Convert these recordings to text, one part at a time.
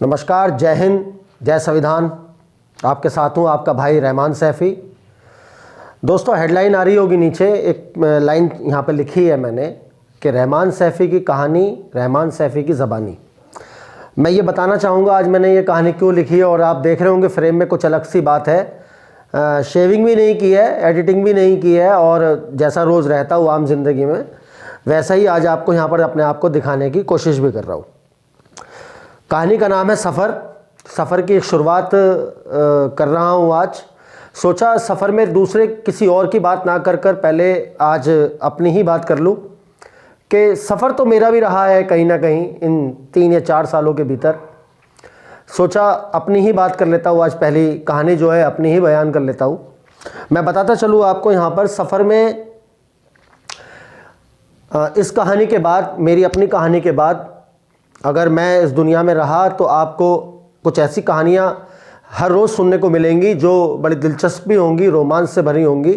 नमस्कार, जय हिंद, जय संविधान। आपके साथ हूँ आपका भाई रहमान सैफ़ी। दोस्तों, हेडलाइन आ रही होगी नीचे, एक लाइन यहाँ पे लिखी है मैंने कि रहमान सैफ़ी की कहानी, रहमान सैफ़ी की ज़बानी। मैं ये बताना चाहूँगा आज मैंने ये कहानी क्यों लिखी है। और आप देख रहे होंगे फ्रेम में कुछ अलग सी बात है। शेविंग भी नहीं की है, एडिटिंग भी नहीं की है, और जैसा रोज़ रहता हूँ आम जिंदगी में वैसा ही आज आपको यहाँ पर अपने आप को दिखाने की कोशिश भी कर रहा हूँ। कहानी का नाम है सफ़र। सफ़र की एक शुरुआत कर रहा हूँ आज। सोचा सफ़र में दूसरे किसी और की बात ना कर पहले आज अपनी ही बात कर लूँ कि सफ़र तो मेरा भी रहा है कहीं ना कहीं इन 3 या 4 सालों के भीतर। सोचा अपनी ही बात कर लेता हूँ आज, पहली कहानी जो है अपनी ही बयान कर लेता हूँ। मैं बताता चलूँ आपको यहाँ पर सफ़र में इस कहानी के बाद, मेरी अपनी कहानी के बाद अगर मैं इस दुनिया में रहा तो आपको कुछ ऐसी कहानियाँ हर रोज़ सुनने को मिलेंगी जो बड़ी दिलचस्प भी होंगी, रोमांच से भरी होंगी,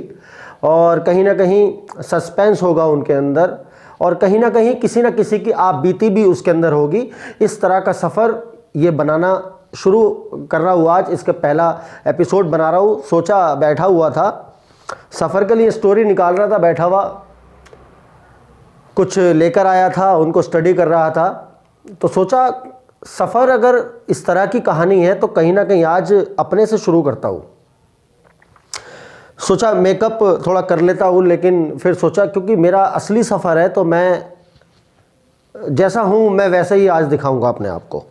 और कहीं ना कहीं सस्पेंस होगा उनके अंदर, और कहीं ना कहीं किसी न किसी की आप बीती भी उसके अंदर होगी। इस तरह का सफ़र ये बनाना शुरू कर रहा हूँ आज। इसका पहला एपिसोड बना रहा हूँ। सोचा बैठा हुआ था, सफ़र के लिए स्टोरी निकाल रहा था, बैठा हुआ कुछ लेकर आया था, उनको स्टडी कर रहा था। तो सोचा सफ़र अगर इस तरह की कहानी है तो कहीं ना कहीं आज अपने से शुरू करता हूँ। सोचा मेकअप थोड़ा कर लेता हूँ, लेकिन फिर सोचा क्योंकि मेरा असली सफ़र है तो मैं जैसा हूँ मैं वैसे ही आज दिखाऊंगा अपने आप को।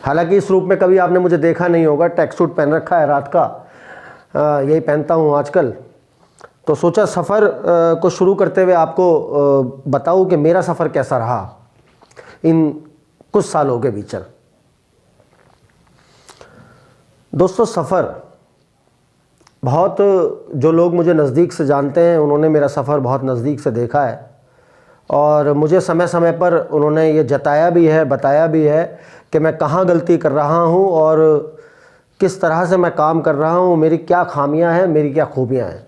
हालांकि इस रूप में कभी आपने मुझे देखा नहीं होगा। ट्रैक सूट पहन रखा है रात का, यही पहनता हूँ आजकल। तो सोचा सफ़र को शुरू करते हुए आपको बताऊँ कि मेरा सफ़र कैसा रहा इन कुछ सालों के भीतर। दोस्तों, सफ़र बहुत, जो लोग मुझे नज़दीक से जानते हैं उन्होंने मेरा सफ़र बहुत नज़दीक से देखा है, और मुझे समय समय पर उन्होंने ये जताया भी है, बताया भी है कि मैं कहाँ गलती कर रहा हूँ और किस तरह से मैं काम कर रहा हूँ, मेरी क्या खामियाँ हैं, मेरी क्या खूबियाँ हैं।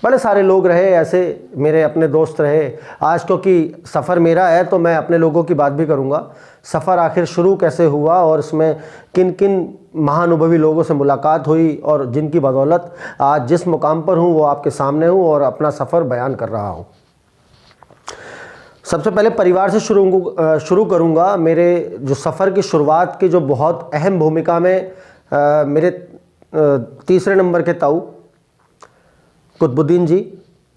बड़े सारे लोग रहे ऐसे, मेरे अपने दोस्त रहे। आज क्योंकि सफ़र मेरा है तो मैं अपने लोगों की बात भी करूंगा। सफ़र आखिर शुरू कैसे हुआ और इसमें किन किन महानुभवी लोगों से मुलाकात हुई, और जिनकी बदौलत आज जिस मुकाम पर हूं वो आपके सामने हूं और अपना सफ़र बयान कर रहा हूं। सबसे पहले परिवार से शुरू करूंगा। मेरे जो सफ़र की शुरुआत की जो बहुत अहम भूमिका में मेरे तीसरे नंबर के ताऊ कुतुबुद्दीन जी,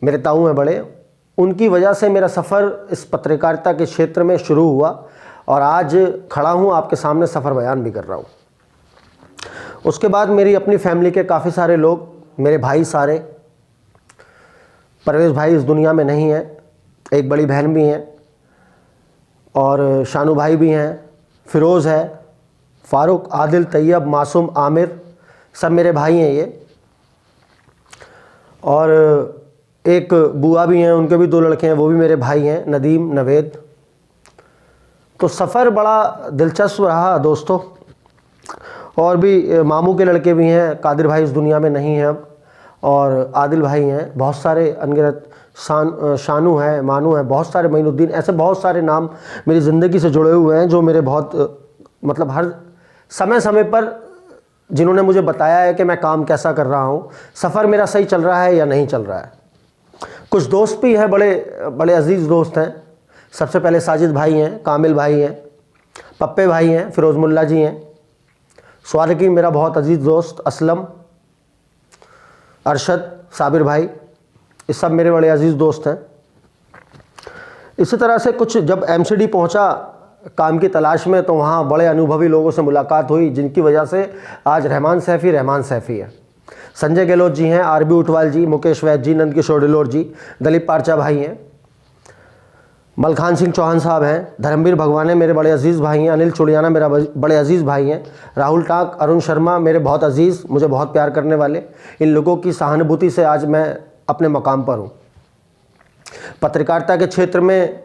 मेरे ताऊ हैं बड़े, उनकी वजह से मेरा सफ़र इस पत्रकारिता के क्षेत्र में शुरू हुआ, और आज खड़ा हूँ आपके सामने सफ़र बयान भी कर रहा हूँ। उसके बाद मेरी अपनी फैमिली के काफ़ी सारे लोग, मेरे भाई सारे, परवेज़ भाई इस दुनिया में नहीं हैं, एक बड़ी बहन भी हैं, और शानू भाई भी हैं, फ़िरोज़ है, फ़ारूक, आदिल, तैयब, मासूम, आमिर, सब मेरे भाई हैं ये। और एक बुआ भी हैं, उनके भी 2 लड़के हैं, वो भी मेरे भाई हैं, नदीम, नवेद। तो सफ़र बड़ा दिलचस्प रहा दोस्तों। और भी मामू के लड़के भी हैं, कादिर भाई इस दुनिया में नहीं हैं अब, और आदिल भाई हैं, बहुत सारे अनगिनत, शानू है, मानू है, बहुत सारे, मईनुद्दीन, ऐसे बहुत सारे नाम मेरी ज़िंदगी से जुड़े हुए हैं जो मेरे बहुत मतलब हर समय समय पर जिन्होंने मुझे बताया है कि मैं काम कैसा कर रहा हूँ, सफ़र मेरा सही चल रहा है या नहीं चल रहा है। कुछ दोस्त भी हैं, बड़े बड़े अजीज़ दोस्त हैं। सबसे पहले साजिद भाई हैं, कामिल भाई हैं, पप्पे भाई हैं, फ़िरोज़ मुल्ला जी हैं, स्वारकी मेरा बहुत अजीज़ दोस्त, असलम, अरशद, साबिर भाई, ये सब मेरे बड़े अजीज़ दोस्त हैं। इसी तरह से कुछ जब MCD पहुँचा काम की तलाश में तो वहाँ बड़े अनुभवी लोगों से मुलाकात हुई, जिनकी वजह से आज रहमान सैफ़ी है। संजय गहलोत जी हैं, RB उटवाल जी, मुकेश वैद जी, नंद किशोर डिलोर जी, दलीप पारचा भाई हैं, मलखान सिंह चौहान साहब हैं, धर्मवीर भगवाने मेरे बड़े अजीज़ भाई हैं, अनिल चुड़ियाना मेरा बड़े अजीज़ भाई हैं, राहुल टाक, अरुण शर्मा मेरे बहुत अजीज़, मुझे बहुत प्यार करने वाले। इन लोगों की सहानुभूति से आज मैं अपने मकाम पर हूँ। पत्रकारिता के क्षेत्र में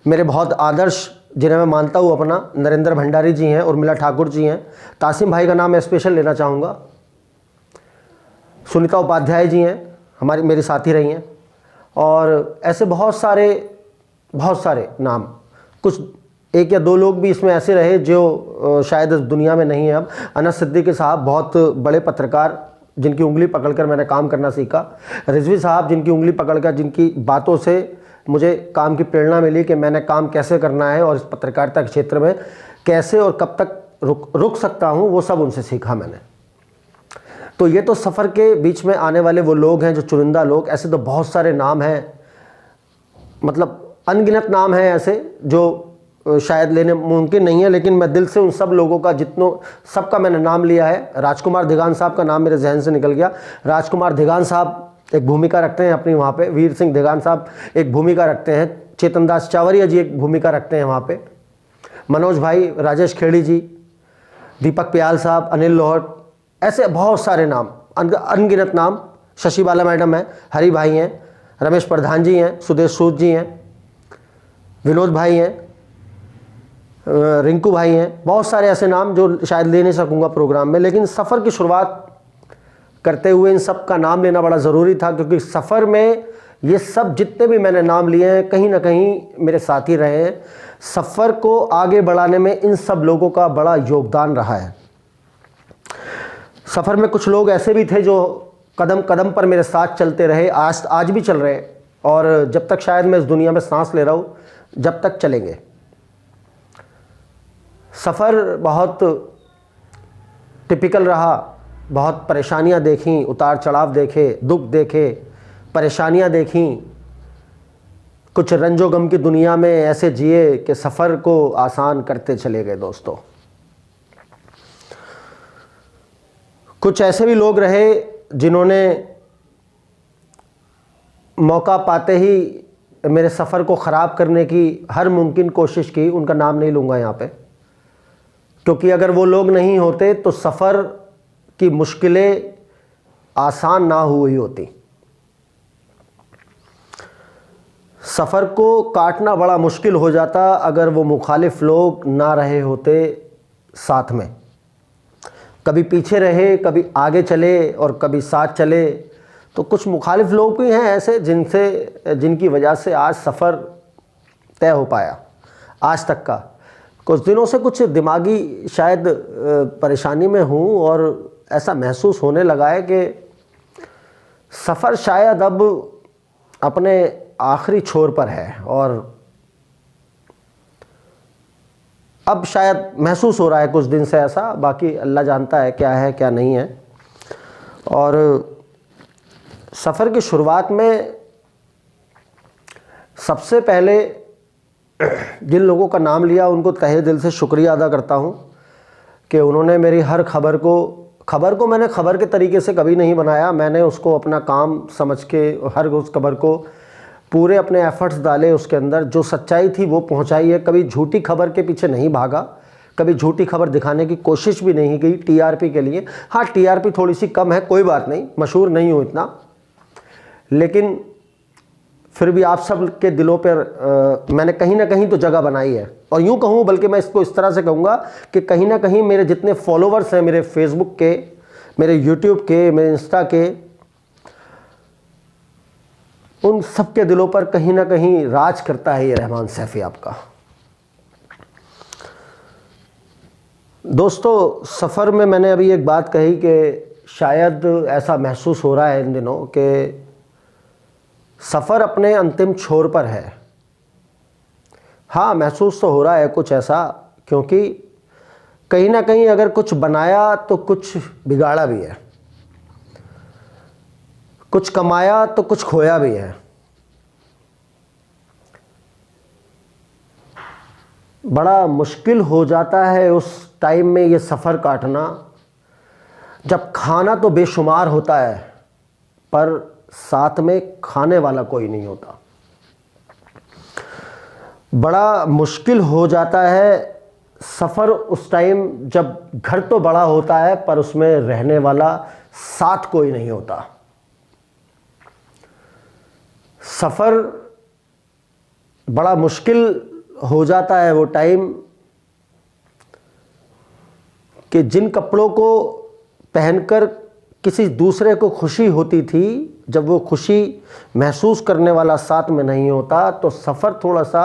मेरे बहुत आदर्श जिन्हें मैं मानता हूँ अपना, नरेंद्र भंडारी जी हैं, उर्मिला ठाकुर जी हैं, तासिम भाई का नाम मैं स्पेशल लेना चाहूँगा, सुनीता उपाध्याय जी हैं, मेरी साथी रही हैं, और ऐसे बहुत सारे नाम। कुछ एक या दो लोग भी इसमें ऐसे रहे जो शायद इस दुनिया में नहीं है अब। अनस सिद्दीकी साहब बहुत बड़े पत्रकार, जिनकी उंगली पकड़कर मैंने काम करना सीखा। रिजवी साहब, जिनकी उंगली पकड़कर, जिनकी बातों से मुझे काम की प्रेरणा मिली कि मैंने काम कैसे करना है और इस पत्रकारिता के क्षेत्र में कैसे और कब तक रुक सकता हूँ, वो सब उनसे सीखा मैंने। तो ये तो सफ़र के बीच में आने वाले वो लोग हैं, जो चुनिंदा लोग। ऐसे तो बहुत सारे नाम हैं, मतलब अनगिनत नाम हैं ऐसे जो शायद लेने मुमकिन नहीं है, लेकिन मैं दिल से उन सब लोगों का, सबका मैंने नाम लिया है। राजकुमार धिगान साहब का नाम मेरे जहन से निकल गया। राजकुमार धिगान साहब एक भूमिका रखते हैं अपनी वहाँ पे। वीर सिंह धिगान साहब एक भूमिका रखते हैं। चेतन दास चावरिया जी एक भूमिका रखते हैं वहाँ पे। मनोज भाई, राजेश खेड़ी जी, दीपक पियाल साहब, अनिल लोहट, ऐसे बहुत सारे नाम, अनगिनत नाम। शशि बाला मैडम हैं, हरि भाई हैं, रमेश प्रधान जी हैं, सुदेश सूद जी हैं, विनोद भाई हैं, रिंकू भाई हैं। बहुत सारे ऐसे नाम जो शायद ले नहीं सकूंगा प्रोग्राम में, लेकिन सफ़र की शुरुआत करते हुए इन सब का नाम लेना बड़ा ज़रूरी था, क्योंकि सफ़र में ये सब जितने भी मैंने नाम लिए हैं कहीं ना कहीं मेरे साथी रहे हैं। सफ़र को आगे बढ़ाने में इन सब लोगों का बड़ा योगदान रहा है। सफ़र में कुछ लोग ऐसे भी थे जो कदम कदम पर मेरे साथ चलते रहे, आज भी चल रहे हैं, और जब तक शायद मैं इस दुनिया में सांस ले रहा हूँ, जब तक चलेंगे। सफ़र बहुत टिपिकल रहा, बहुत परेशानियाँ देखी, उतार चढ़ाव देखे, दुख देखे, परेशानियाँ देखी, कुछ रंजो गम की दुनिया में ऐसे जिए कि सफ़र को आसान करते चले गए दोस्तों। कुछ ऐसे भी लोग रहे जिन्होंने मौका पाते ही मेरे सफ़र को ख़राब करने की हर मुमकिन कोशिश की। उनका नाम नहीं लूँगा यहाँ पे, क्योंकि अगर वो लोग नहीं होते तो सफ़र की मुश्किलें आसान ना हुई होती। सफ़र को काटना बड़ा मुश्किल हो जाता अगर वो मुखालिफ लोग ना रहे होते साथ में। कभी पीछे रहे, कभी आगे चले और कभी साथ चले। तो कुछ मुखालिफ लोग भी हैं ऐसे जिनकी वजह से आज सफ़र तय हो पाया आज तक का। कुछ दिनों से कुछ दिमागी शायद परेशानी में हूँ और ऐसा महसूस होने लगा है कि सफ़र शायद अब अपने आखिरी छोर पर है, और अब शायद महसूस हो रहा है कुछ दिन से ऐसा। बाकी अल्लाह जानता है क्या नहीं है। और सफ़र की शुरुआत में सबसे पहले जिन लोगों का नाम लिया उनको तहे दिल से शुक्रिया अदा करता हूँ कि उन्होंने मेरी हर खबर को मैंने खबर के तरीके से कभी नहीं बनाया। मैंने उसको अपना काम समझ के हर उस खबर को पूरे अपने एफर्ट्स डाले, उसके अंदर जो सच्चाई थी वो पहुंचाई है। कभी झूठी खबर के पीछे नहीं भागा, कभी झूठी खबर दिखाने की कोशिश भी नहीं की टीआरपी के लिए। हाँ, टीआरपी थोड़ी सी कम है, कोई बात नहीं, मशहूर नहीं हूँ इतना, लेकिन फिर भी आप सब के दिलों पर मैंने कहीं ना कहीं तो जगह बनाई है। और यूँ कहूँ, बल्कि मैं इसको इस तरह से कहूँगा कि कहीं ना कहीं मेरे जितने फॉलोवर्स हैं, मेरे फेसबुक के, मेरे यूट्यूब के, मेरे इंस्टा के, उन सब के दिलों पर कहीं ना कहीं राज करता है ये रहमान सैफ़ी आपका। दोस्तों, सफ़र में मैंने अभी एक बात कही कि शायद ऐसा महसूस हो रहा है इन दिनों कि सफ़र अपने अंतिम छोर पर है। हाँ, महसूस तो हो रहा है कुछ ऐसा, क्योंकि कहीं ना कहीं अगर कुछ बनाया तो कुछ बिगाड़ा भी है, कुछ कमाया तो कुछ खोया भी है। बड़ा मुश्किल हो जाता है उस टाइम में ये सफ़र काटना, जब खाना तो बेशुमार होता है पर साथ में खाने वाला कोई नहीं होता। बड़ा मुश्किल हो जाता है सफ़र उस टाइम जब घर तो बड़ा होता है पर उसमें रहने वाला साथ कोई नहीं होता। सफ़र बड़ा मुश्किल हो जाता है वो टाइम कि जिन कपड़ों को पहनकर किसी दूसरे को खुशी होती थी, जब वो खुशी महसूस करने वाला साथ में नहीं होता तो सफ़र थोड़ा सा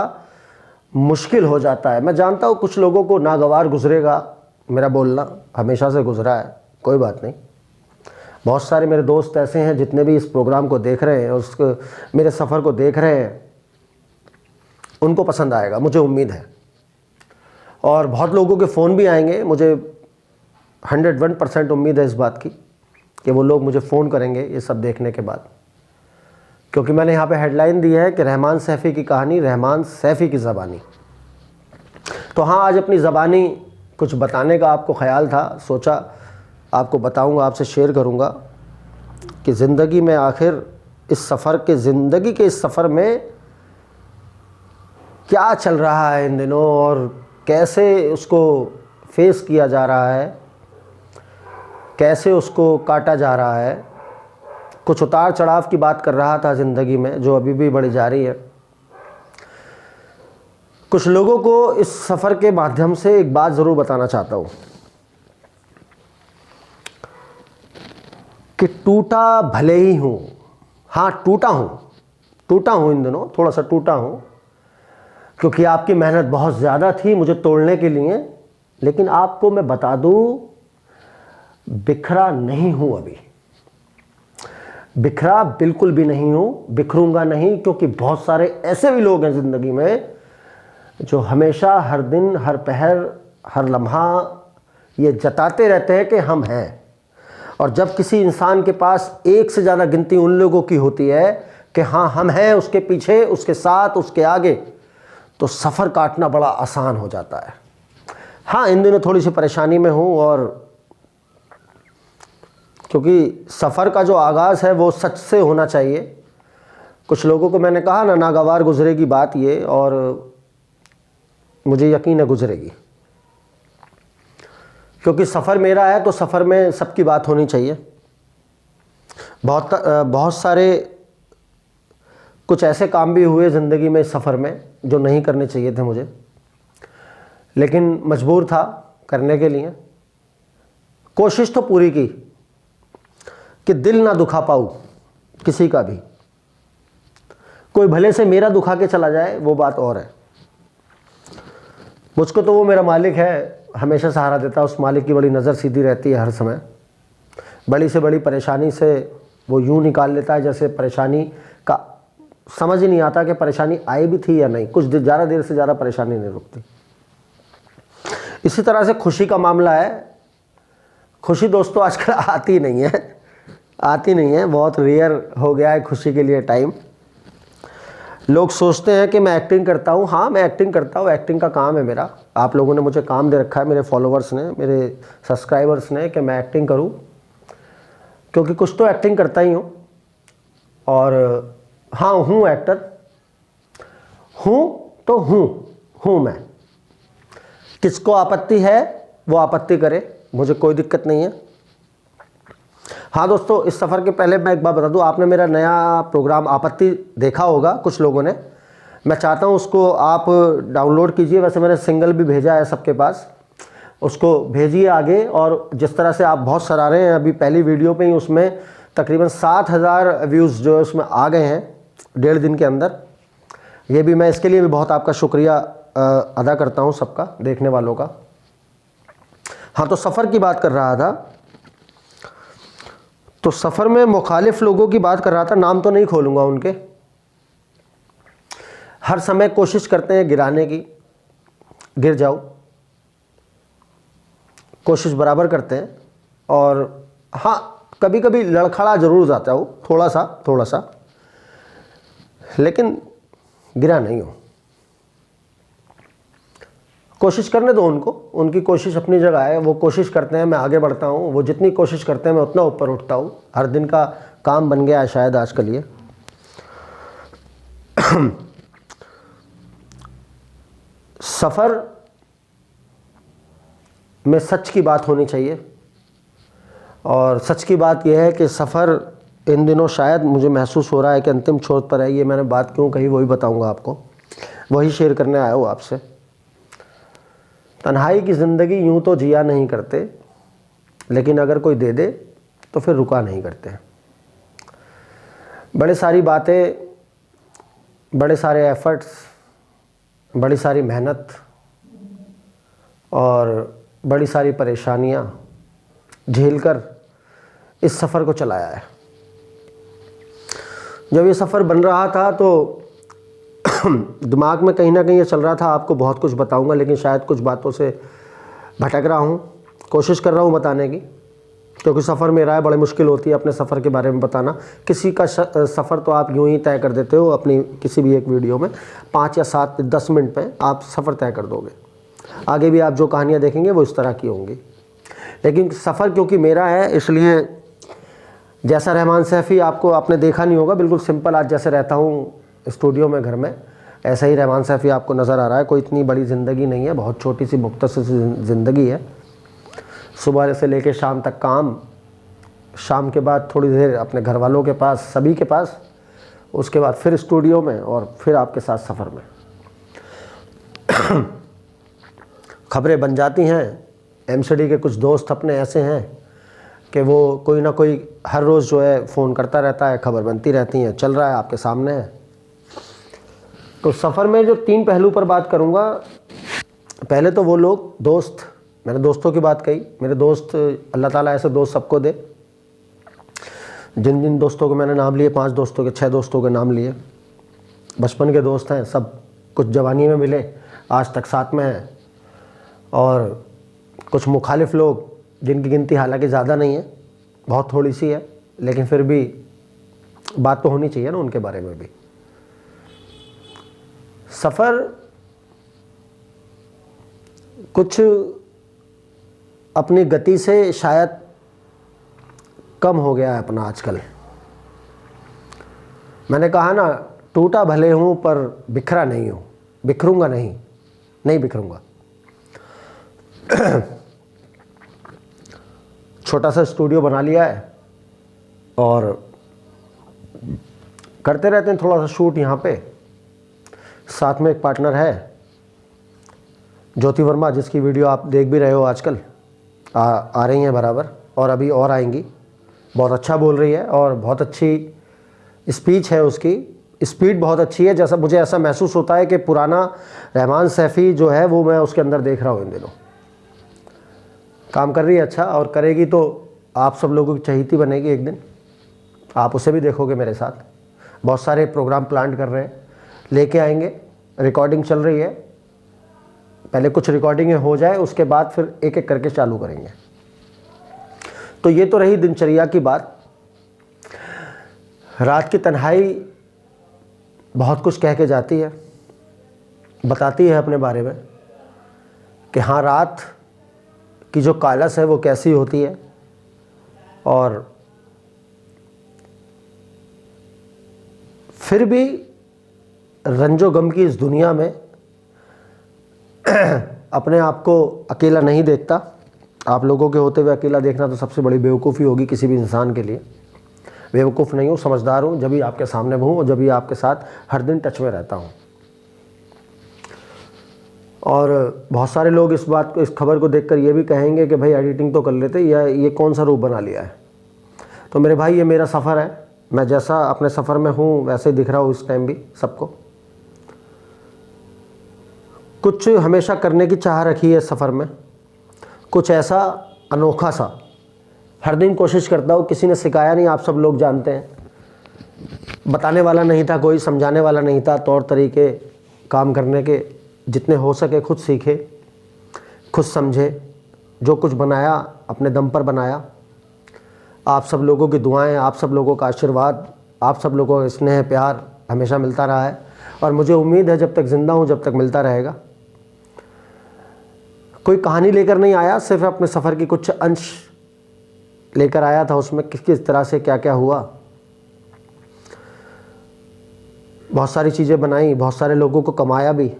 मुश्किल हो जाता है। मैं जानता हूँ कुछ लोगों को नागवार गुजरेगा मेरा बोलना, हमेशा से गुजरा है, कोई बात नहीं। बहुत सारे मेरे दोस्त ऐसे हैं जितने भी इस प्रोग्राम को देख रहे हैं, उसको मेरे सफ़र को देख रहे हैं, उनको पसंद आएगा, मुझे उम्मीद है। और बहुत लोगों के फ़ोन भी आएंगे, मुझे 101% उम्मीद है इस बात की कि वो लोग मुझे फ़ोन करेंगे ये सब देखने के बाद, क्योंकि मैंने यहाँ पे हेडलाइन दी है कि रहमान सैफ़ी की कहानी, रहमान सैफ़ी की ज़बानी। तो हाँ, आज अपनी ज़बानी कुछ बताने का आपको ख़्याल था, सोचा आपको बताऊंगा, आपसे शेयर करूंगा कि ज़िंदगी में आखिर इस सफ़र के ज़िंदगी के इस सफ़र में क्या चल रहा है इन दिनों और कैसे उसको फेस किया जा रहा है, कैसे उसको काटा जा रहा है। कुछ उतार चढ़ाव की बात कर रहा था ज़िंदगी में, जो अभी भी बड़ी जारी है। कुछ लोगों को इस सफ़र के माध्यम से एक बात ज़रूर बताना चाहता हूँ कि टूटा भले ही हूँ, हाँ टूटा हूँ इन दिनों, थोड़ा सा टूटा हूँ, क्योंकि आपकी मेहनत बहुत ज़्यादा थी मुझे तोड़ने के लिए। लेकिन आपको मैं बता दूँ, बिखरा नहीं हूँ, अभी बिखरा बिल्कुल भी नहीं हूँ, बिखरूंगा नहीं, क्योंकि बहुत सारे ऐसे भी लोग हैं ज़िंदगी में जो हमेशा, हर दिन, हर पहर, हर लम्हा ये जताते रहते हैं कि हम हैं। और जब किसी इंसान के पास एक से ज़्यादा गिनती उन लोगों की होती है कि हाँ हम हैं उसके पीछे, उसके साथ, उसके आगे, तो सफ़र काटना बड़ा आसान हो जाता है। हाँ, इन दिनों थोड़ी सी परेशानी में हूँ, और क्योंकि सफ़र का जो आगाज़ है वो सच से होना चाहिए। कुछ लोगों को मैंने कहा ना, नागवार गुजरेगी बात ये, और मुझे यकीन है गुजरेगी, क्योंकि सफ़र मेरा है तो सफ़र में सबकी बात होनी चाहिए। बहुत सारे कुछ ऐसे काम भी हुए ज़िंदगी में इस सफ़र में जो नहीं करने चाहिए थे मुझे, लेकिन मजबूर था करने के लिए। कोशिश तो पूरी की कि दिल ना दुखा पाऊँ किसी का भी, कोई भले से मेरा दुखा के चला जाए वो बात और है। मुझको तो वो मेरा मालिक है, हमेशा सहारा देता है, उस मालिक की बड़ी नज़र सीधी रहती है हर समय। बड़ी से बड़ी परेशानी से वो यूँ निकाल लेता है जैसे परेशानी का समझ ही नहीं आता कि परेशानी आई भी थी या नहीं। कुछ ज़्यादा देर से ज़्यादा परेशानी नहीं रुकती। इसी तरह से खुशी का मामला है। खुशी दोस्तों आजकल आती नहीं है, बहुत रेयर हो गया है खुशी के लिए टाइम। लोग सोचते हैं कि मैं एक्टिंग करता हूँ। हाँ, मैं एक्टिंग करता हूँ, एक्टिंग का काम है मेरा। आप लोगों ने मुझे काम दे रखा है, मेरे फॉलोअर्स ने, मेरे सब्सक्राइबर्स ने, कि मैं एक्टिंग करूँ, क्योंकि कुछ तो एक्टिंग करता ही हूँ। और हाँ, हूँ एक्टर, हूँ तो हूँ मैं। किसको आपत्ति है वो आपत्ति करे, मुझे कोई दिक्कत नहीं है। हाँ दोस्तों, इस सफ़र के पहले मैं एक बात बता दूँ, आपने मेरा नया प्रोग्राम आपत्ति देखा होगा कुछ लोगों ने। मैं चाहता हूँ उसको आप डाउनलोड कीजिए। वैसे मैंने सिंगल भी भेजा है सबके पास, उसको भेजिए आगे। और जिस तरह से आप बहुत सराहे हैं, अभी पहली वीडियो पे ही उसमें तकरीबन 7,000 व्यूज़ जो है उसमें आ गए हैं 1.5 दिन के अंदर। ये भी मैं इसके लिए भी बहुत आपका शुक्रिया अदा करता हूँ, सबका, देखने वालों का। हाँ, तो सफ़र की बात कर रहा था, तो सफ़र में मुखालिफ लोगों की बात कर रहा था। नाम तो नहीं खोलूँगा उनके। हर समय कोशिश करते हैं गिराने की, गिर जाओ, कोशिश बराबर करते हैं। और हाँ, कभी कभी लड़खड़ा ज़रूर जाता हूँ, थोड़ा सा, लेकिन गिरा नहीं हूँ। कोशिश करने दो उनको, उनकी कोशिश अपनी जगह है। वो कोशिश करते हैं, मैं आगे बढ़ता हूँ। वो जितनी कोशिश करते हैं मैं उतना ऊपर उठता हूँ। हर दिन का काम बन गया है शायद आजकल ये। सफ़र में सच की बात होनी चाहिए। और सच की बात यह है कि सफ़र इन दिनों शायद मुझे महसूस हो रहा है कि अंतिम छोर पर है। ये मैंने बात क्यों कही वही बताऊंगा आपको, वही शेयर करने आया हूँ आपसे। तन्हाई की ज़िंदगी यूँ तो जिया नहीं करते, लेकिन अगर कोई दे दे तो फिर रुका नहीं करते। बड़े सारी बातें, बड़े सारे एफ़र्ट्स, बड़ी सारी मेहनत और बड़ी सारी परेशानियां झेलकर इस सफ़र को चलाया है। जब ये सफ़र बन रहा था तो दिमाग में कहीं ना कहीं ये चल रहा था आपको बहुत कुछ बताऊंगा, लेकिन शायद कुछ बातों से भटक रहा हूँ। कोशिश कर रहा हूँ बताने की, क्योंकि सफ़र मेरा है, बड़ी मुश्किल होती है अपने सफ़र के बारे में बताना। किसी का सफ़र तो आप यूँ ही तय कर देते हो अपनी किसी भी एक वीडियो में, 5 या 7 10 मिनट में आप सफ़र तय कर दोगे। आगे भी आप जो कहानियाँ देखेंगे वो इस तरह की होंगी, लेकिन सफ़र क्योंकि मेरा है इसलिए जैसा रहमान सैफ़ी आपको आपने देखा नहीं होगा, बिल्कुल सिंपल आज जैसे रहता हूँ स्टूडियो में घर में, ऐसा ही रहमान सैफ़ी आपको नज़र आ रहा है। कोई इतनी बड़ी ज़िंदगी नहीं है, बहुत छोटी सी मुख्तसर सी ज़िंदगी है। सुबह से लेकर शाम तक काम, शाम के बाद थोड़ी देर अपने घर वालों के पास, सभी के पास, उसके बाद फिर स्टूडियो में और फिर आपके साथ सफ़र में। खबरें बन जाती हैं। एमसीडी के कुछ दोस्त अपने ऐसे हैं कि वो कोई ना कोई हर रोज़ जो है फ़ोन करता रहता है, खबर बनती रहती हैं, चल रहा है, आपके सामने है। तो सफ़र में जो 3 पहलू पर बात करूँगा, पहले तो वो लोग दोस्त, मैंने दोस्तों की बात कही, मेरे दोस्त, अल्लाह ताला ऐसे दोस्त सबको दे। जिन जिन दोस्तों को मैंने नाम लिए, 5 दोस्तों के, 6 दोस्तों के नाम लिए, बचपन के दोस्त हैं सब, कुछ जवानी में मिले, आज तक साथ में हैं, और कुछ मुखालिफ लोग जिनकी गिनती हालांकि ज़्यादा नहीं है, बहुत थोड़ी सी है, लेकिन फिर भी बात तो होनी चाहिए ना उनके बारे में भी। सफ़र कुछ अपनी गति से शायद कम हो गया है अपना आजकल। मैंने कहा ना, टूटा भले हूँ पर बिखरा नहीं हूँ, बिखरूंगा नहीं, नहीं बिखरूंगा। छोटा सा स्टूडियो बना लिया है और करते रहते हैं थोड़ा सा शूट यहाँ पे। साथ में एक पार्टनर है ज्योति वर्मा, जिसकी वीडियो आप देख भी रहे हो आजकल, आ रही हैं बराबर, और अभी और आएंगी। बहुत अच्छा बोल रही है और बहुत अच्छी स्पीच है, उसकी स्पीड बहुत अच्छी है। जैसा मुझे ऐसा महसूस होता है कि पुराना रहमान सैफ़ी जो है वो मैं उसके अंदर देख रहा हूँ इन दिनों। काम कर रही है अच्छा, और करेगी तो आप सब लोगों की चहेती बनेगी एक दिन, आप उसे भी देखोगे मेरे साथ। बहुत सारे प्रोग्राम प्लान कर रहे हैं, लेके आएंगे, रिकॉर्डिंग चल रही है, पहले कुछ रिकॉर्डिंगें हो जाए, उसके बाद फिर एक एक करके चालू करेंगे। तो ये तो रही दिनचर्या की बात। रात की तन्हाई बहुत कुछ कह के जाती है, बताती है अपने बारे में कि हाँ, रात की जो कालस है वो कैसी होती है, और फिर भी रंजो गम की इस दुनिया में अपने आप को अकेला नहीं देखता। आप लोगों के होते हुए अकेला देखना तो सबसे बड़ी बेवकूफ़ी होगी किसी भी इंसान के लिए। बेवकूफ़ नहीं हूँ, समझदार हूँ, जब भी आपके सामने हूँ और जब भी आपके साथ हर दिन टच में रहता हूँ। और बहुत सारे लोग इस बात को, इस खबर को देखकर ये भी कहेंगे कि भाई एडिटिंग तो कर लेते, या ये कौन सा रूप बना लिया है। तो मेरे भाई, ये मेरा सफ़र है, मैं जैसा अपने सफ़र में हूँ वैसे ही दिख रहा हूँ इस टाइम भी सबको। कुछ हमेशा करने की चाह रखी है इस सफ़र में, कुछ ऐसा अनोखा सा हर दिन कोशिश करता हूँ। किसी ने सिखाया नहीं, आप सब लोग जानते हैं, बताने वाला नहीं था कोई, समझाने वाला नहीं था। तौर तरीके काम करने के जितने हो सके खुद सीखे, खुद समझे, जो कुछ बनाया अपने दम पर बनाया। आप सब लोगों की दुआएं, आप सब लोगों का आशीर्वाद, आप सब लोगों का स्नेह प्यार हमेशा मिलता रहा है, और मुझे उम्मीद है जब तक ज़िंदा हूँ जब तक मिलता रहेगा। कोई कहानी लेकर नहीं आया, सिर्फ अपने सफ़र की कुछ अंश लेकर आया था। उसमें किस किस तरह से क्या क्या हुआ, बहुत सारी चीज़ें बनाई, बहुत सारे लोगों को कमाया भी,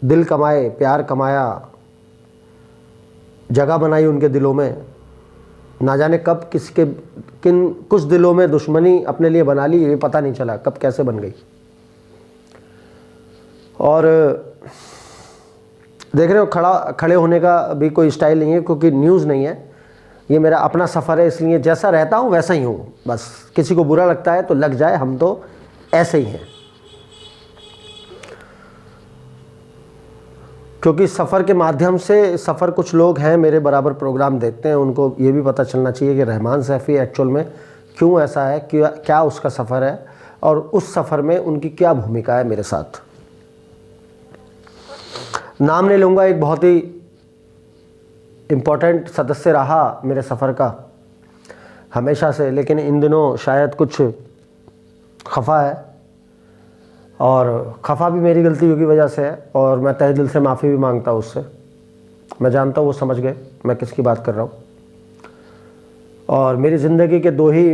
दिल कमाए, प्यार कमाया, जगह बनाई उनके दिलों में। ना जाने कब किसके किन कुछ दिलों में दुश्मनी अपने लिए बना ली, ये पता नहीं चला कब कैसे बन गई। और देख रहे हो, खड़े होने का भी कोई स्टाइल नहीं है, क्योंकि न्यूज़ नहीं है, ये मेरा अपना सफ़र है, इसलिए जैसा रहता हूँ वैसा ही हूँ। बस किसी को बुरा लगता है तो लग जाए, हम तो ऐसे ही हैं। क्योंकि सफ़र के माध्यम से कुछ लोग हैं मेरे बराबर प्रोग्राम देखते हैं, उनको ये भी पता चलना चाहिए कि रहमान सैफ़ी एक्चुअल में क्यों ऐसा है, क्या उसका सफ़र है और उस सफ़र में उनकी क्या भूमिका है मेरे साथ। नाम नहीं लूँगा, एक बहुत ही इम्पोर्टेंट सदस्य रहा मेरे सफ़र का हमेशा से, लेकिन इन दिनों शायद कुछ खफा है और खफा भी मेरी गलतियों की वजह से है और मैं तहे दिल से माफ़ी भी मांगता हूँ उससे। मैं जानता हूँ वो समझ गए मैं किसकी बात कर रहा हूँ। और मेरी ज़िंदगी के दो ही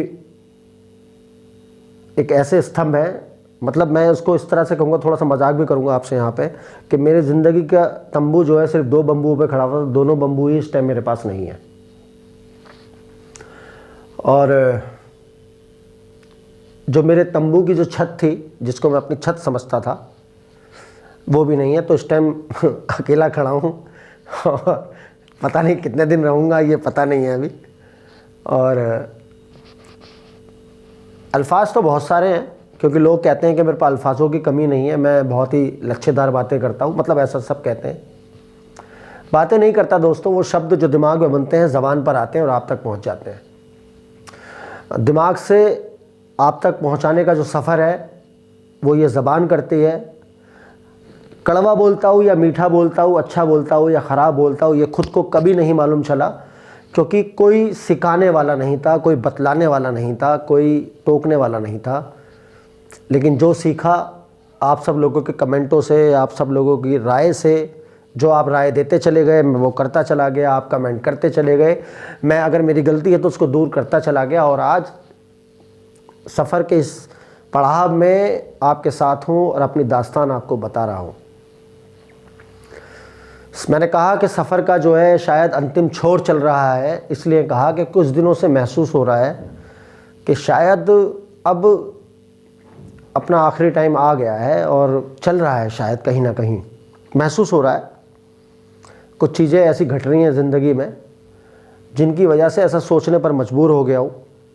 एक ऐसे स्तंभ हैं, मतलब मैं उसको इस तरह से कहूँगा, थोड़ा सा मजाक भी करूँगा आपसे यहाँ पे, कि मेरी ज़िंदगी का तंबू जो है सिर्फ दो बम्बुओं पे खड़ा हुआ, दोनों बम्बू ही इस टाइम मेरे पास नहीं है। और जो मेरे तंबू की जो छत थी, जिसको मैं अपनी छत समझता था, वो भी नहीं है। तो इस टाइम अकेला खड़ा हूँ और पता नहीं कितने दिन रहूँगा, ये पता नहीं है अभी। और अल्फाज तो बहुत सारे हैं, क्योंकि लोग कहते हैं कि मेरे पास अल्फाजों की कमी नहीं है, मैं बहुत ही लच्छेदार बातें करता हूँ, मतलब ऐसा सब कहते हैं। बातें नहीं करता दोस्तों, वो शब्द जो दिमाग में बनते हैं ज़बान पर आते हैं और आप तक पहुँच जाते हैं। दिमाग से आप तक पहुँचाने का जो सफ़र है वो ये ज़बान करती है। कड़वा बोलता हूँ या मीठा बोलता हूँ, अच्छा बोलता हूँ या ख़राब बोलता हूँ, ये खुद को कभी नहीं मालूम चला, क्योंकि कोई सिखाने वाला नहीं था, कोई बतलाने वाला नहीं था, कोई टोकने वाला नहीं था। लेकिन जो सीखा आप सब लोगों के कमेंटों से, आप सब लोगों की राय से, जो आप राय देते चले गए मैं वो करता चला गया, आप कमेंट करते चले गए, मैं अगर मेरी गलती है तो उसको दूर करता चला गया। और आज सफ़र के इस पड़ाव में आपके साथ हूँ और अपनी दास्तान आपको बता रहा हूँ। मैंने कहा कि सफ़र का जो है शायद अंतिम छोर चल रहा है, इसलिए कहा कि कुछ दिनों से महसूस हो रहा है कि शायद अब अपना आखिरी टाइम आ गया है और चल रहा है, शायद कहीं ना कहीं महसूस हो रहा है। कुछ चीज़ें ऐसी घट रही हैं ज़िंदगी में जिनकी वजह से ऐसा सोचने पर मजबूर हो गया हूँ।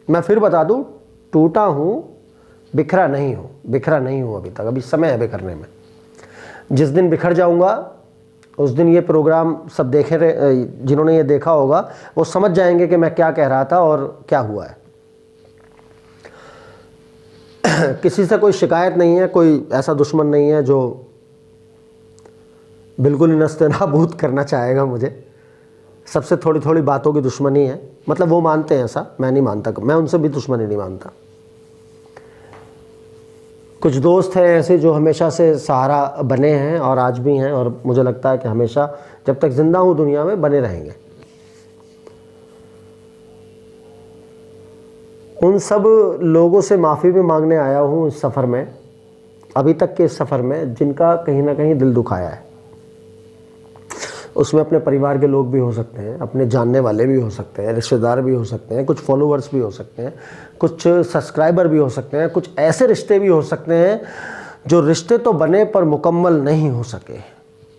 मैं फिर बता दूँ, टूटा हूँ, बिखरा नहीं हूँ, बिखरा नहीं हूँ अभी तक, अभी समय है बिखरने में। जिस दिन बिखर जाऊँगा उस दिन ये प्रोग्राम सब देखे, जिन्होंने ये देखा होगा वो समझ जाएंगे कि मैं क्या कह रहा था और क्या हुआ है। किसी से कोई शिकायत नहीं है, कोई ऐसा दुश्मन नहीं है जो बिल्कुल नस्ते नाबूद करना चाहेगा मुझे। सबसे थोड़ी थोड़ी बातों की दुश्मनी है, मतलब वो मानते हैं ऐसा, मैं नहीं मानता, मैं उनसे भी दुश्मनी नहीं मानता। कुछ दोस्त हैं ऐसे जो हमेशा से सहारा बने हैं और आज भी हैं, और मुझे लगता है कि हमेशा जब तक ज़िंदा हूँ दुनिया में बने रहेंगे। उन सब लोगों से माफ़ी भी मांगने आया हूँ इस सफ़र में, अभी तक के इस सफ़र में, जिनका कहीं ना कहीं दिल दुखाया है। उसमें अपने परिवार के लोग भी हो सकते हैं, अपने जानने वाले भी हो सकते हैं, रिश्तेदार भी हो सकते हैं, कुछ फॉलोअर्स भी हो सकते हैं, कुछ सब्सक्राइबर भी हो सकते हैं, कुछ ऐसे रिश्ते भी हो सकते हैं जो रिश्ते तो बने पर मुकम्मल नहीं हो सके।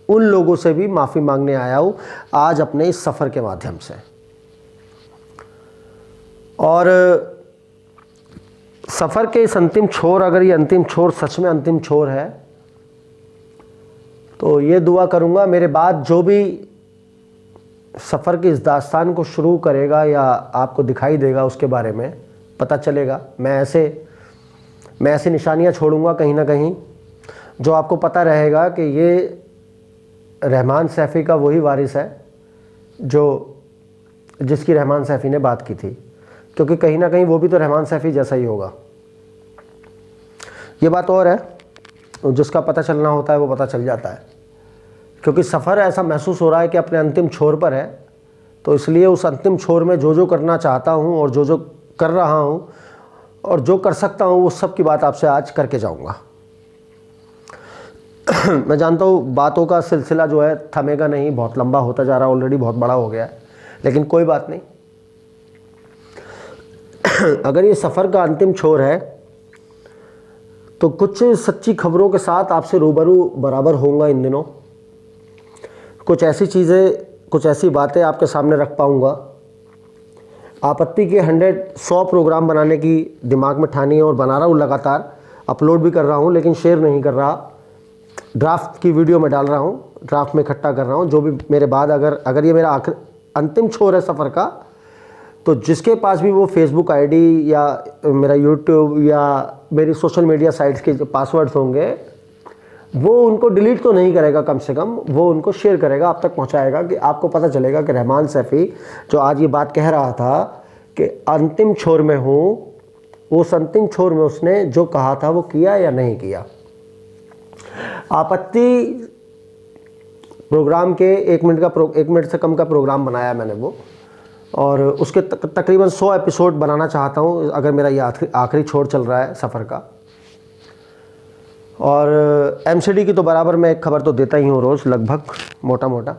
उन लोगों से भी माफ़ी मांगने आया हूँ आज अपने इस सफ़र के माध्यम से। और सफ़र के इस अंतिम छोर, अगर ये अंतिम छोर सच में अंतिम छोर है, तो ये दुआ करूँगा मेरे बाद जो भी सफ़र की इस दास्तान को शुरू करेगा या आपको दिखाई देगा, उसके बारे में पता चलेगा, मैं ऐसी निशानियाँ छोड़ूंगा कहीं ना कहीं जो आपको पता रहेगा कि ये रहमान सैफ़ी का वही वारिस है जिसकी रहमान सैफ़ी ने बात की थी, क्योंकि कहीं ना कहीं वो भी तो रहमान सैफ़ी जैसा ही होगा। ये बात और है, जिसका पता चलना होता है वो पता चल जाता है। क्योंकि सफ़र ऐसा महसूस हो रहा है कि अपने अंतिम छोर पर है, तो इसलिए उस अंतिम छोर में जो करना चाहता हूँ और जो कर रहा हूँ और जो कर सकता हूँ वो सब की बात आपसे आज करके जाऊँगा। मैं जानता हूँ बातों का सिलसिला जो है थमेगा नहीं, बहुत लंबा होता जा रहा है, ऑलरेडी बहुत बड़ा हो गया है, लेकिन कोई बात नहीं। अगर ये सफ़र का अंतिम छोर है तो कुछ सच्ची खबरों के साथ आपसे रूबरू बराबर होऊंगा इन दिनों। कुछ ऐसी चीज़ें, कुछ ऐसी बातें आपके सामने रख पाऊंगा। आपत्ति के 100 प्रोग्राम बनाने की दिमाग में ठानी है और बना रहा हूँ, लगातार अपलोड भी कर रहा हूँ, लेकिन शेयर नहीं कर रहा। ड्राफ्ट की वीडियो में डाल रहा हूँ, ड्राफ्ट में इकट्ठा कर रहा हूँ। जो भी मेरे बाद अगर ये मेरा अंतिम छोर है सफ़र का, तो जिसके पास भी वो फेसबुक आईडी या मेरा यूट्यूब या मेरी सोशल मीडिया साइट्स के जो पासवर्ड्स होंगे, वो उनको डिलीट तो नहीं करेगा, कम से कम वो उनको शेयर करेगा, आप तक पहुंचाएगा, कि आपको पता चलेगा कि रहमान सैफ़ी जो आज ये बात कह रहा था कि अंतिम छोर में हूँ, उस अंतिम छोर में उसने जो कहा था वो किया या नहीं किया। आपत्ति प्रोग्राम के 1 मिनट से कम का प्रोग्राम बनाया मैंने वो, और उसके तकरीबन 100 एपिसोड बनाना चाहता हूँ, अगर मेरा ये आखिरी छोर चल रहा है सफ़र का। और एमसीडी की तो बराबर मैं एक खबर तो देता ही हूँ रोज़, लगभग मोटा मोटा।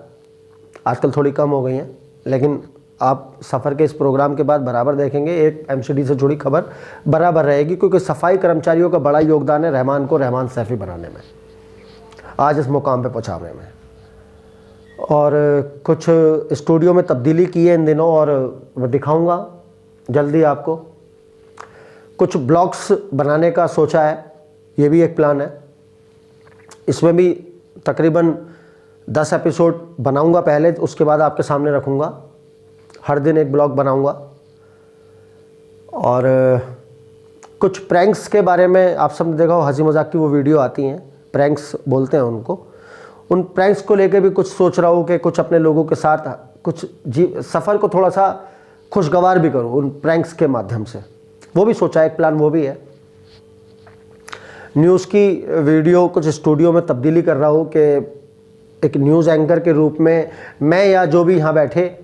आजकल थोड़ी कम हो गई हैं, लेकिन आप सफ़र के इस प्रोग्राम के बाद बराबर देखेंगे एक एमसीडी से जुड़ी खबर बराबर रहेगी, क्योंकि सफाई कर्मचारियों का बड़ा योगदान है रहमान को रहमान सैफ़ी बनाने में, आज इस मुकाम पे पहुँचाने में। और कुछ स्टूडियो में तब्दीली की है इन दिनों, और मैं दिखाऊंगा जल्दी आपको। कुछ ब्लॉग्स बनाने का सोचा है, ये भी एक प्लान है। इसमें भी तकरीबन 10 एपिसोड बनाऊंगा पहले, उसके बाद आपके सामने रखूंगा। हर दिन एक ब्लॉग बनाऊंगा। और कुछ प्रैंक्स के बारे में आप सब ने देखा हो, हंसी मजाक की वो वीडियो आती हैं, प्रैंक्स बोलते हैं उनको। उन प्रैंक्स को लेके भी कुछ सोच रहा हूँ कि कुछ अपने लोगों के साथ कुछ सफ़र को थोड़ा सा खुशगवार भी करूँ उन प्रैंक्स के माध्यम से। वो भी सोचा है, एक प्लान वो भी है। न्यूज़ की वीडियो कुछ स्टूडियो में तब्दीली कर रहा हूँ कि एक न्यूज़ एंकर के रूप में मैं या जो भी यहाँ बैठे,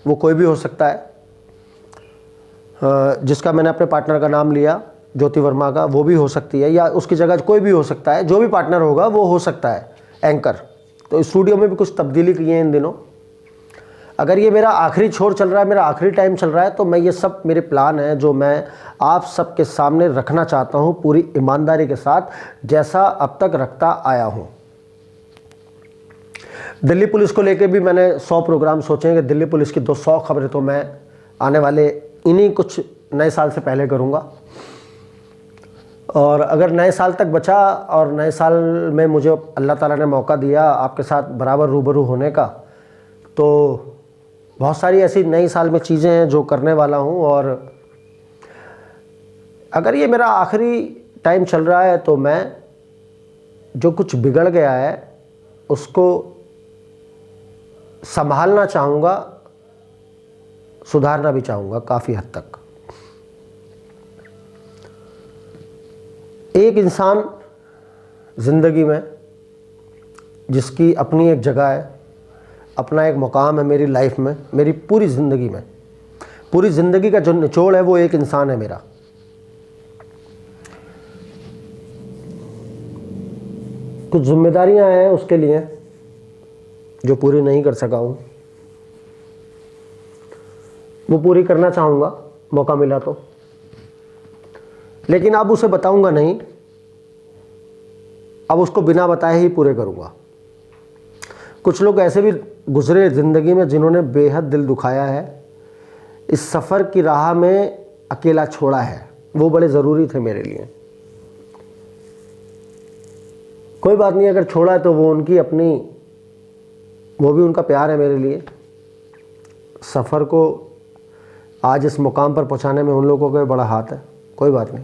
वो कोई भी हो सकता है, जिसका मैंने अपने पार्टनर का नाम लिया ज्योति वर्मा का, वो भी हो सकती है, या उसकी जगह कोई भी हो सकता है, जो भी पार्टनर होगा वो हो सकता है एंकर। तो स्टूडियो में भी कुछ तब्दीली की है इन दिनों। अगर ये मेरा आखिरी छोर चल रहा है, मेरा आखिरी टाइम चल रहा है, तो मैं ये सब मेरे प्लान हैं जो मैं आप सबके सामने रखना चाहता हूँ पूरी ईमानदारी के साथ, जैसा अब तक रखता आया हूँ। दिल्ली पुलिस को लेके भी मैंने 100 प्रोग्राम सोचे हैं कि दिल्ली पुलिस की 200 खबरें तो मैं आने वाले इन्हीं कुछ नए साल से पहले करूँगा। और अगर नए साल तक बचा और नए साल में मुझे अल्लाह ताला ने मौका दिया आपके साथ बराबर रूबरू होने का, तो बहुत सारी ऐसी नई साल में चीज़ें हैं जो करने वाला हूँ। और अगर ये मेरा आखिरी टाइम चल रहा है, तो मैं जो कुछ बिगड़ गया है उसको संभालना चाहूँगा, सुधारना भी चाहूँगा काफ़ी हद तक। एक इंसान ज़िंदगी में जिसकी अपनी एक जगह है, अपना एक मुकाम है मेरी लाइफ में, मेरी पूरी ज़िंदगी में, पूरी ज़िंदगी का जो निचोड़ है वो एक इंसान है मेरा। कुछ जिम्मेदारियां हैं उसके लिए जो पूरी नहीं कर सका हूँ, वो पूरी करना चाहूँगा मौका मिला तो, लेकिन अब उसे बताऊँगा नहीं, अब उसको बिना बताए ही पूरे करूँगा। कुछ लोग ऐसे भी गुजरे ज़िंदगी में जिन्होंने बेहद दिल दुखाया है, इस सफ़र की राह में अकेला छोड़ा है, वो बड़े ज़रूरी थे मेरे लिए। कोई बात नहीं, अगर छोड़ा है तो वो उनकी अपनी, वो भी उनका प्यार है मेरे लिए। सफ़र को आज इस मुकाम पर पहुंचाने में उन लोगों का बड़ा हाथ है, कोई बात नहीं।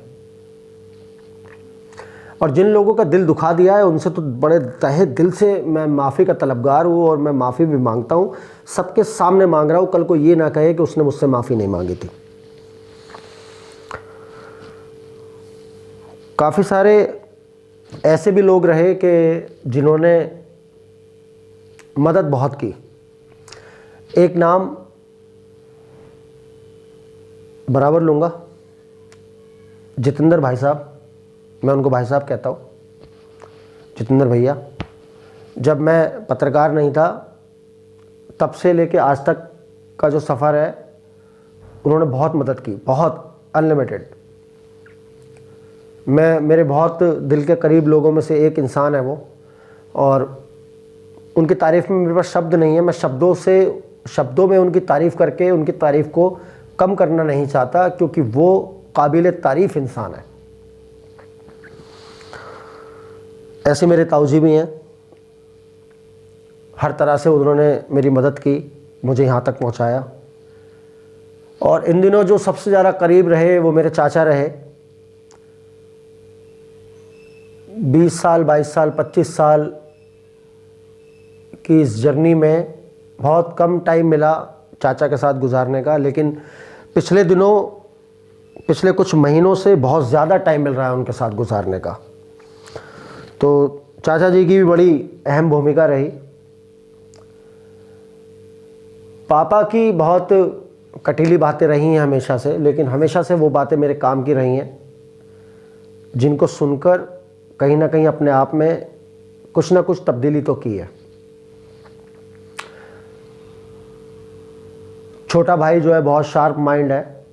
और जिन लोगों का दिल दुखा दिया है उनसे तो बड़े तहे दिल से मैं माफ़ी का तलबगार हूँ, और मैं माफ़ी भी मांगता हूँ, सबके सामने मांग रहा हूँ। कल को ये ना कहे कि उसने मुझसे माफ़ी नहीं मांगी थी। काफ़ी सारे ऐसे भी लोग रहे कि जिन्होंने मदद बहुत की। एक नाम बराबर लूँगा, जितेंद्र भाई साहब, मैं उनको भाई साहब कहता हूँ, जितेंद्र भैया। जब मैं पत्रकार नहीं था तब से लेके आज तक का जो सफ़र है, उन्होंने बहुत मदद की, बहुत अनलिमिटेड। मेरे बहुत दिल के करीब लोगों में से एक इंसान है वो, और उनकी तारीफ़ में मेरे पास शब्द नहीं है। मैं शब्दों में उनकी तारीफ़ करके उनकी तारीफ़ को कम करना नहीं चाहता, क्योंकि वो काबिल तारीफ़ इंसान है। ऐसे मेरे ताऊजी भी हैं, हर तरह से उन्होंने मेरी मदद की, मुझे यहाँ तक पहुँचाया। और इन दिनों जो सबसे ज़्यादा करीब रहे वो मेरे चाचा रहे। 20 साल, 22 साल, 25 साल की इस जर्नी में बहुत कम टाइम मिला चाचा के साथ गुजारने का, लेकिन पिछले दिनों, पिछले कुछ महीनों से बहुत ज़्यादा टाइम मिल रहा है उनके साथ गुजारने का। तो चाचा जी की भी बड़ी अहम भूमिका रही। पापा की बहुत कटीली बातें रही हैं हमेशा से, लेकिन हमेशा से वो बातें मेरे काम की रही हैं, जिनको सुनकर कहीं ना कहीं अपने आप में कुछ ना कुछ तब्दीली तो की है। छोटा भाई जो है बहुत शार्प माइंड है,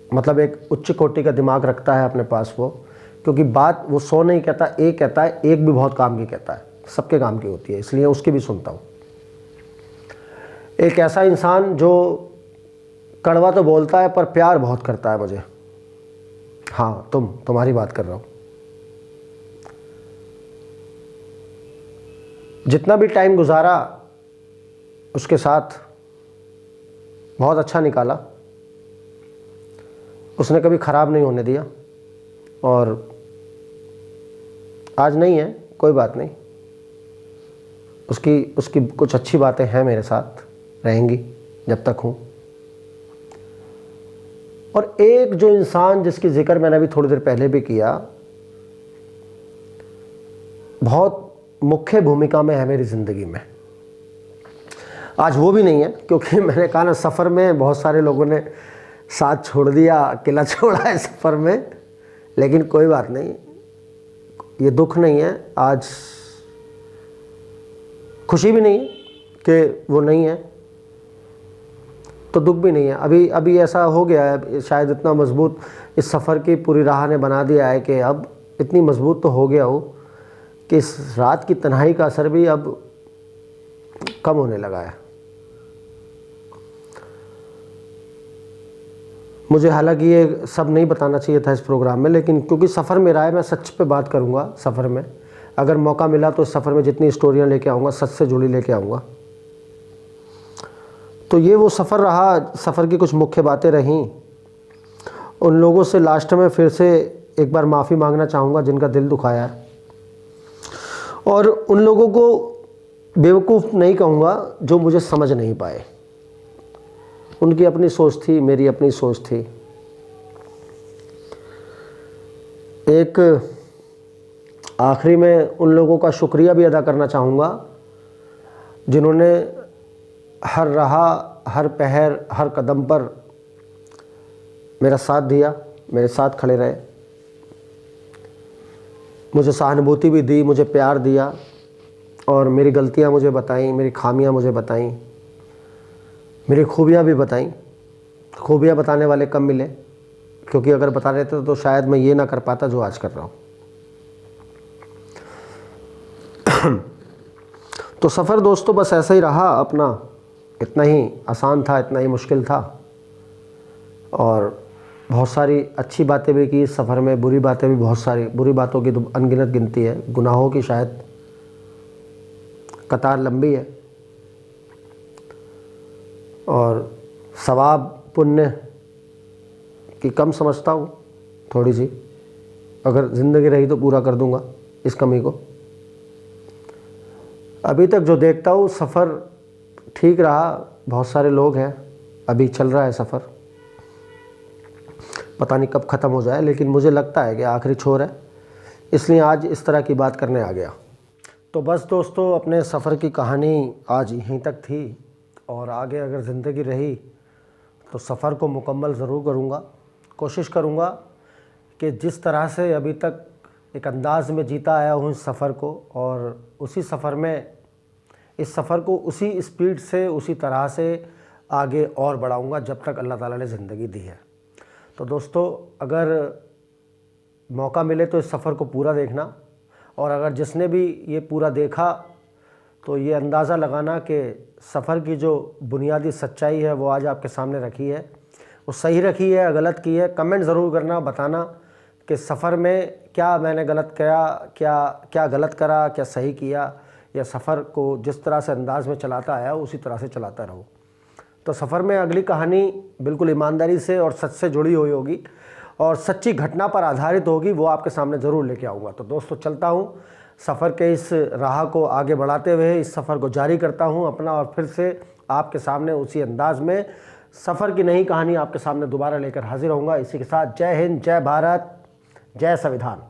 मतलब एक उच्च कोटि का दिमाग रखता है अपने पास वो, क्योंकि बात वो 100 नहीं कहता, एक कहता है, एक भी बहुत काम की कहता है, सबके काम की होती है, इसलिए उसकी भी सुनता हूँ। एक ऐसा इंसान जो कड़वा तो बोलता है पर प्यार बहुत करता है मुझे। हाँ, तुम्हारी बात कर रहा हूँ। जितना भी टाइम गुजारा उसके साथ बहुत अच्छा निकाला, उसने कभी ख़राब नहीं होने दिया। और आज नहीं है, कोई बात नहीं, उसकी कुछ अच्छी बातें हैं मेरे साथ, रहेंगी जब तक हूँ। और एक जो इंसान जिसकी जिक्र मैंने अभी थोड़ी देर पहले भी किया, बहुत मुख्य भूमिका में है मेरी ज़िंदगी में, आज वो भी नहीं है, क्योंकि मैंने कहा ना, सफ़र में बहुत सारे लोगों ने साथ छोड़ दिया, अकेला छोड़ा है सफ़र में। लेकिन कोई बात नहीं, ये दुख नहीं है, आज खुशी भी नहीं कि वो नहीं है, तो दुख भी नहीं है। अभी ऐसा हो गया है, शायद इतना मजबूत इस सफ़र की पूरी राह ने बना दिया है कि अब इतनी मजबूत तो हो गया हो कि इस रात की तन्हाई का असर भी अब कम होने लगा है। मुझे हालांकि ये सब नहीं बताना चाहिए था इस प्रोग्राम में, लेकिन क्योंकि सफ़र मेरा है, मैं सच पे बात करूँगा सफ़र में। अगर मौका मिला तो इस सफ़र में जितनी स्टोरियाँ लेके आऊँगा, सच से जुड़ी लेके आऊँगा। तो ये वो सफ़र रहा, सफ़र की कुछ मुख्य बातें रहीं। उन लोगों से लास्ट में फिर से एक बार माफ़ी मांगना चाहूँगा जिनका दिल दुखाया है, और उन लोगों को बेवकूफ़ नहीं कहूँगा जो मुझे समझ नहीं पाए। उनकी अपनी सोच थी, मेरी अपनी सोच थी। एक आखिरी में उन लोगों का शुक्रिया भी अदा करना चाहूँगा जिन्होंने हर राह, हर पहर, हर कदम पर मेरा साथ दिया, मेरे साथ खड़े रहे, मुझे सहानुभूति भी दी, मुझे प्यार दिया, और मेरी गलतियाँ मुझे बताईं, मेरी खामियाँ मुझे बताईं, मेरी खूबियाँ भी बताईं। खूबियाँ बताने वाले कम मिले, क्योंकि अगर बता रहे थे तो शायद मैं ये ना कर पाता जो आज कर रहा हूँ। तो सफ़र दोस्तों बस ऐसा ही रहा अपना, इतना ही आसान था, इतना ही मुश्किल था, और बहुत सारी अच्छी बातें भी की इस सफ़र में, बुरी बातें भी बहुत सारी, बुरी बातों की तो अनगिनत गिनती है, गुनाहों की शायद कतार लंबी है, और सवाब पुण्य की कम समझता हूँ, थोड़ी सी। अगर ज़िंदगी रही तो पूरा कर दूँगा इस कमी को। अभी तक जो देखता हूँ सफ़र ठीक रहा, बहुत सारे लोग हैं, अभी चल रहा है सफ़र, पता नहीं कब ख़त्म हो जाए, लेकिन मुझे लगता है कि आखिरी छोर है, इसलिए आज इस तरह की बात करने आ गया। तो बस दोस्तों, अपने सफ़र की कहानी आज यहीं तक थी, और आगे अगर ज़िंदगी रही तो सफ़र को मुकम्मल ज़रूर करूँगा। कोशिश करूँगा कि जिस तरह से अभी तक एक अंदाज़ में जीता आया हूँ इस सफ़र को, और उसी सफ़र में इस सफ़र को उसी स्पीड से, उसी तरह से आगे और बढ़ाऊँगा जब तक अल्लाह ताला ने ज़िंदगी दी है। तो दोस्तों, अगर मौका मिले तो इस सफ़र को पूरा देखना, और अगर जिसने भी ये पूरा देखा तो ये अंदाज़ा लगाना कि सफ़र की जो बुनियादी सच्चाई है वो आज आपके सामने रखी है, वो सही रखी है या गलत की है। कमेंट ज़रूर करना, बताना कि सफ़र में क्या मैंने गलत किया, क्या गलत करा, क्या सही किया, या सफ़र को जिस तरह से अंदाज में चलाता आया उसी तरह से चलाता रहूँ। तो सफ़र में अगली कहानी बिल्कुल ईमानदारी से और सच से जुड़ी हुई होगी और सच्ची घटना पर आधारित होगी, वो आपके सामने ज़रूर लेके आऊँगा। तो दोस्तों चलता हूँ सफ़र के इस राह को आगे बढ़ाते हुए, इस सफ़र को जारी करता हूँ अपना, और फिर से आपके सामने उसी अंदाज में सफ़र की नई कहानी आपके सामने दोबारा लेकर हाजिर होऊंगा। इसी के साथ जय हिंद, जय भारत, जय संविधान।